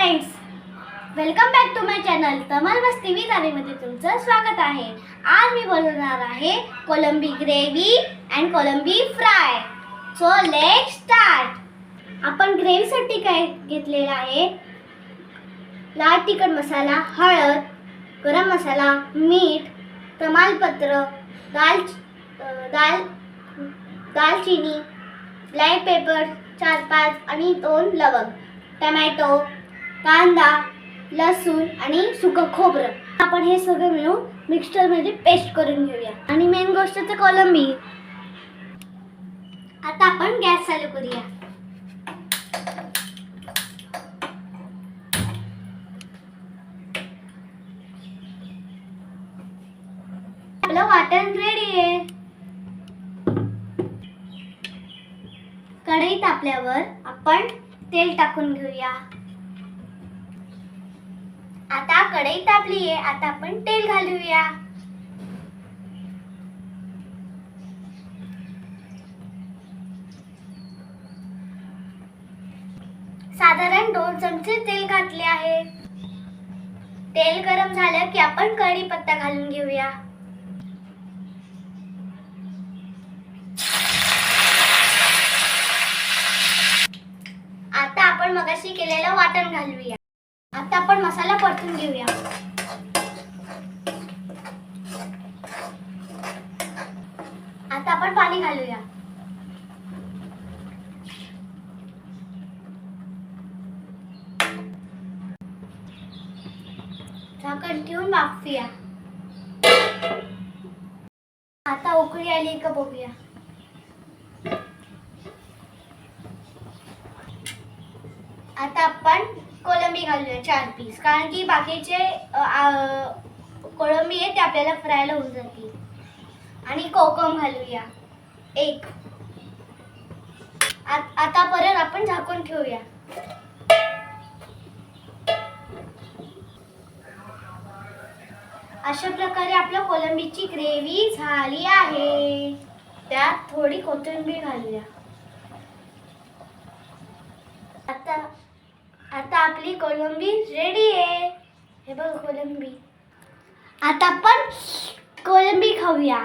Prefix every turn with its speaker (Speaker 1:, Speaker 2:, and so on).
Speaker 1: Friends, welcome back to my channel Tamal मस्ती with आरीमध्ये तुमचं स्वागत आहे. आज मी बोलणार आहे कोलंबी ग्रेव्ही अँड कोलंबी फ्राय. So let's start. आपण ग्रेव्हीसाठी काय घेतलेला आहे? लाल तिखट मसाला, हळद, गरम मसाला, मीठ, तमालपत्र, दालचिनी, ब्लॅक पेपर 4-5 आणि 2 लवंग, टोमॅटो, कांदा, लसूण आणि सुकं खोबरं. आपण हे सगळं मिळून मिक्सरमध्ये पेस्ट करून घेऊया. आणि मेन गोष्ट तर कोलंबी. आता आपण गॅस चालू करूया. आपलं वाटण रेडी आहे. कढई तापल्यावर आपण तेल टाकून घेऊया. आता कढई तापली आहे. आता आपण तेल घालूया. साधारण 2 चमचे तेल घातले आहे. तेल गरम झालं की आपण कढीपत्ता घालून घेऊया. आता आपण मगाशी केलेलं वाटण घालूया. आता आपण मसाला परतून घेऊया. आता आपण पाणी घालूया. झाकण ठेवून वाफवूया. आता उकळी आली का बघूया. आता आपण कोलंबी घालूया 4 पीस, कारण की बाकीचे कोलंबी आहे ते आपल्याला फ्रायला होऊन जातील. आणि कोकम घालूया 1. आता परत आपण झाकून ठेवूया. अशा प्रकारे आपल्या कोलंबीची ग्रेव्ही झाली आहे. त्यात थोडी कोथिंबीर घालूया. आता आपली कोलंबी रेडी आहे. हे बघ कोलंबी. आता आपण कोलंबी खाऊया.